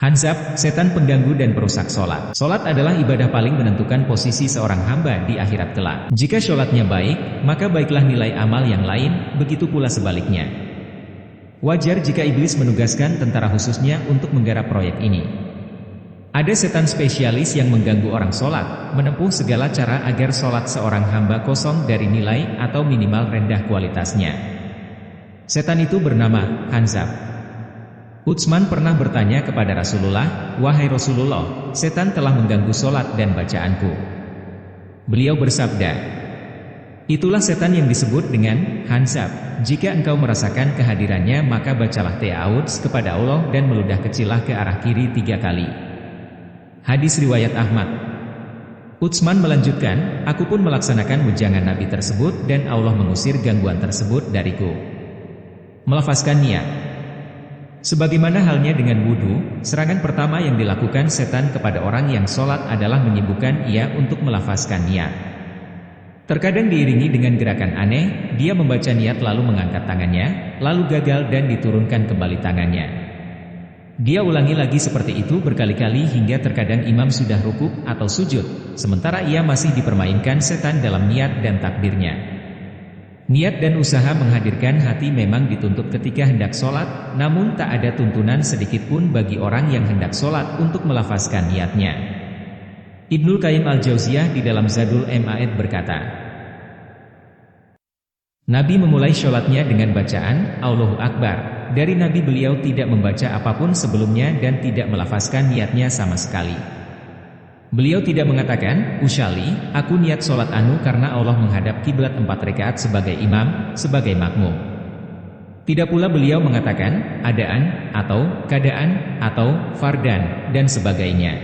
Hanzab, setan pengganggu dan perusak sholat. Sholat adalah ibadah paling menentukan posisi seorang hamba di akhirat kelak. Jika sholatnya baik, maka baiklah nilai amal yang lain, begitu pula sebaliknya. Wajar jika iblis menugaskan tentara khususnya untuk menggarap proyek ini. Ada setan spesialis yang mengganggu orang sholat, menempuh segala cara agar sholat seorang hamba kosong dari nilai atau minimal rendah kualitasnya. Setan itu bernama Hanzab. Utsman pernah bertanya kepada Rasulullah, "Wahai Rasulullah, setan telah mengganggu sholat dan bacaanku." Beliau bersabda, "Itulah setan yang disebut dengan Hanzab. Jika engkau merasakan kehadirannya maka bacalah ta'awudz kepada Allah dan meludah kecillah ke arah kiri 3 kali." Hadis riwayat Ahmad. Utsman melanjutkan, "Aku pun melaksanakan wejangan Nabi tersebut dan Allah mengusir gangguan tersebut dariku." Melafazkan niat. Sebagaimana halnya dengan wudhu, serangan pertama yang dilakukan setan kepada orang yang sholat adalah menyibukkan ia untuk melafazkan niat. Terkadang diiringi dengan gerakan aneh, dia membaca niat lalu mengangkat tangannya, lalu gagal dan diturunkan kembali tangannya. Dia ulangi lagi seperti itu berkali-kali hingga terkadang imam sudah rukuk atau sujud, sementara ia masih dipermainkan setan dalam niat dan takbirnya. Niat dan usaha menghadirkan hati memang dituntut ketika hendak sholat, namun tak ada tuntunan sedikitpun bagi orang yang hendak sholat untuk melafazkan niatnya. Ibnul Qayyim al-Jauziyah di dalam Zadul Ma'ad berkata, Nabi memulai sholatnya dengan bacaan Allahu Akbar. Dari Nabi beliau tidak membaca apapun sebelumnya dan tidak melafazkan niatnya sama sekali. Beliau tidak mengatakan, "Usyali, aku niat sholat karena Allah menghadap kiblat 4 rakaat sebagai imam, sebagai makmum." Tidak pula beliau mengatakan, adaan, atau kadaan, atau fardan, dan sebagainya.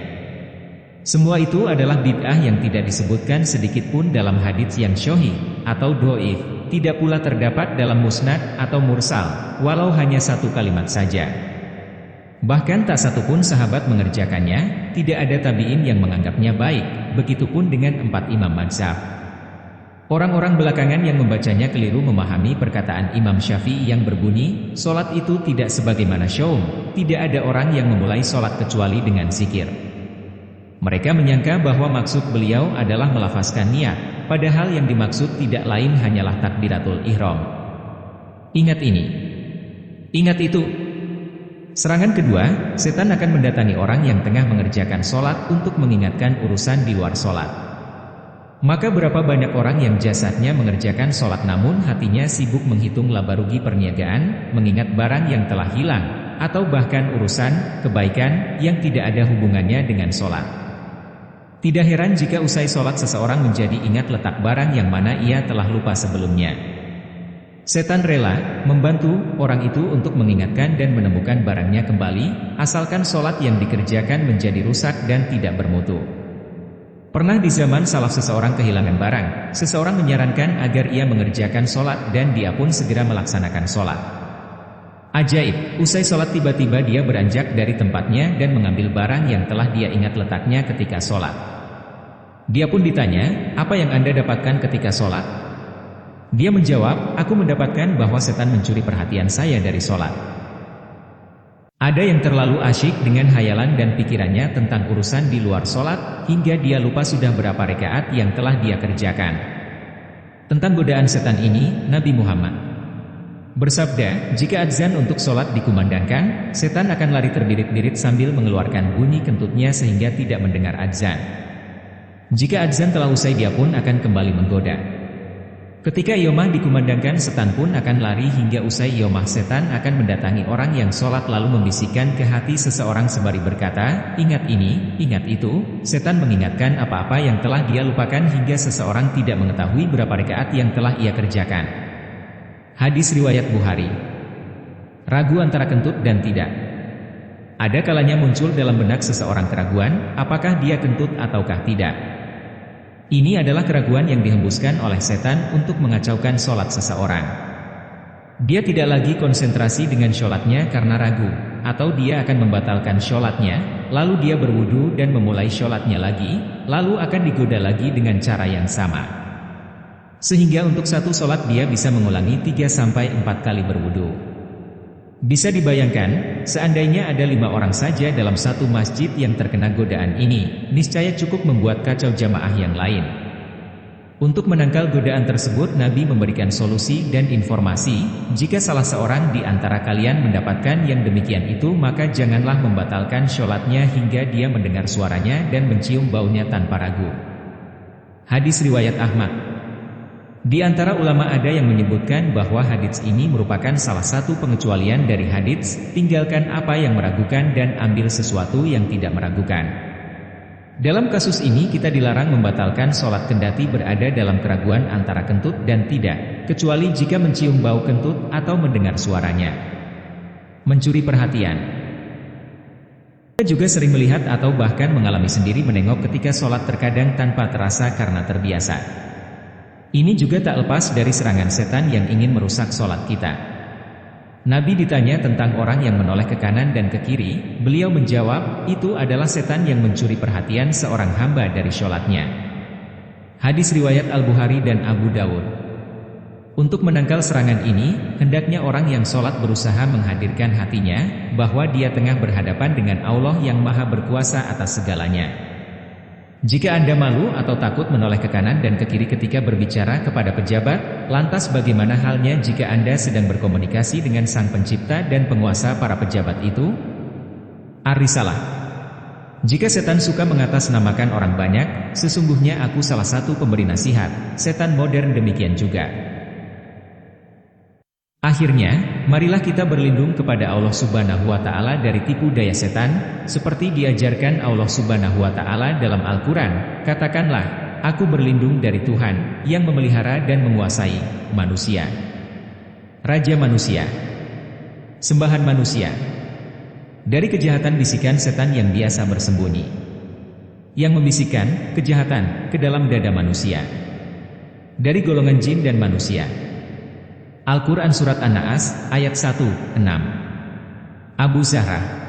Semua itu adalah bid'ah yang tidak disebutkan sedikitpun dalam hadits yang sahih atau dhaif, tidak pula terdapat dalam musnad atau mursal, walau hanya 1 kalimat saja. Bahkan tak satupun sahabat mengerjakannya, tidak ada tabi'in yang menganggapnya baik, begitupun dengan 4 imam mazhab. Orang-orang belakangan yang membacanya keliru memahami perkataan Imam Syafi'i yang berbunyi, "Sholat itu tidak sebagaimana syaum, tidak ada orang yang memulai sholat kecuali dengan zikir." Mereka menyangka bahwa maksud beliau adalah melafazkan niat, padahal yang dimaksud tidak lain hanyalah takbiratul ihram. Ingat ini. Ingat itu. Serangan kedua, setan akan mendatangi orang yang tengah mengerjakan sholat untuk mengingatkan urusan di luar sholat. Maka berapa banyak orang yang jasadnya mengerjakan sholat namun hatinya sibuk menghitung laba rugi perniagaan, mengingat barang yang telah hilang, atau bahkan urusan, kebaikan, yang tidak ada hubungannya dengan sholat. Tidak heran jika usai sholat seseorang menjadi ingat letak barang yang mana ia telah lupa sebelumnya. Setan rela membantu orang itu untuk mengingatkan dan menemukan barangnya kembali, asalkan sholat yang dikerjakan menjadi rusak dan tidak bermutu. Pernah di zaman salaf seseorang kehilangan barang, seseorang menyarankan agar ia mengerjakan sholat dan dia pun segera melaksanakan sholat. Ajaib, usai sholat tiba-tiba dia beranjak dari tempatnya dan mengambil barang yang telah dia ingat letaknya ketika sholat. Dia pun ditanya, "Apa yang Anda dapatkan ketika sholat?" Dia menjawab, "Aku mendapatkan bahwa setan mencuri perhatian saya dari sholat." Ada yang terlalu asyik dengan hayalan dan pikirannya tentang urusan di luar sholat, hingga dia lupa sudah berapa rakaat yang telah dia kerjakan. Tentang godaan setan ini, Nabi Muhammad bersabda, "Jika adzan untuk sholat dikumandangkan, setan akan lari terbirit-birit sambil mengeluarkan bunyi kentutnya sehingga tidak mendengar adzan. Jika adzan telah usai dia pun akan kembali menggoda. Ketika iqamah dikumandangkan setan pun akan lari hingga usai iqamah setan akan mendatangi orang yang sholat lalu membisikkan ke hati seseorang sembari berkata, 'Ingat ini, ingat itu.' Setan mengingatkan apa-apa yang telah dia lupakan hingga seseorang tidak mengetahui berapa rakaat yang telah ia kerjakan." Hadis riwayat Bukhari. Ragu antara kentut dan tidak. Ada kalanya muncul dalam benak seseorang keraguan, apakah dia kentut ataukah tidak. Ini adalah keraguan yang dihembuskan oleh setan untuk mengacaukan sholat seseorang. Dia tidak lagi konsentrasi dengan sholatnya karena ragu, atau dia akan membatalkan sholatnya, lalu dia berwudu dan memulai sholatnya lagi, lalu akan digoda lagi dengan cara yang sama. Sehingga untuk satu sholat dia bisa mengulangi 3-4 kali berwudu. Bisa dibayangkan, seandainya ada 5 orang saja dalam satu masjid yang terkena godaan ini, niscaya cukup membuat kacau jamaah yang lain. Untuk menangkal godaan tersebut, Nabi memberikan solusi dan informasi, jika salah seorang di antara kalian mendapatkan yang demikian itu, maka janganlah membatalkan sholatnya hingga dia mendengar suaranya dan mencium baunya tanpa ragu. Hadis riwayat Ahmad. Di antara ulama ada yang menyebutkan bahwa hadits ini merupakan salah satu pengecualian dari hadits, tinggalkan apa yang meragukan dan ambil sesuatu yang tidak meragukan. Dalam kasus ini kita dilarang membatalkan sholat kendati berada dalam keraguan antara kentut dan tidak, kecuali jika mencium bau kentut atau mendengar suaranya. Mencuri perhatian. Kita juga sering melihat atau bahkan mengalami sendiri menengok ketika sholat terkadang tanpa terasa karena terbiasa. Ini juga tak lepas dari serangan setan yang ingin merusak sholat kita. Nabi ditanya tentang orang yang menoleh ke kanan dan ke kiri, beliau menjawab, itu adalah setan yang mencuri perhatian seorang hamba dari sholatnya. Hadis riwayat Al-Bukhari dan Abu Dawud. Untuk menangkal serangan ini, hendaknya orang yang sholat berusaha menghadirkan hatinya, bahwa dia tengah berhadapan dengan Allah yang Maha Berkuasa atas segalanya. Jika Anda malu atau takut menoleh ke kanan dan ke kiri ketika berbicara kepada pejabat, lantas bagaimana halnya jika Anda sedang berkomunikasi dengan Sang Pencipta dan penguasa para pejabat itu? Ar-Risalah. Jika setan suka mengatasnamakan orang banyak, sesungguhnya aku salah satu pemberi nasihat, setan modern demikian juga. Akhirnya, marilah kita berlindung kepada Allah Subhanahu wa Ta'ala dari tipu daya setan, seperti diajarkan Allah Subhanahu wa Ta'ala dalam Al-Quran. Katakanlah, aku berlindung dari Tuhan yang memelihara dan menguasai manusia, Raja manusia, sembahan manusia, dari kejahatan bisikan setan yang biasa bersembunyi, yang membisikkan kejahatan ke dalam dada manusia, dari golongan jin dan manusia. Al-Quran Surat An-Naas, ayat 1-6. Abu Zahra.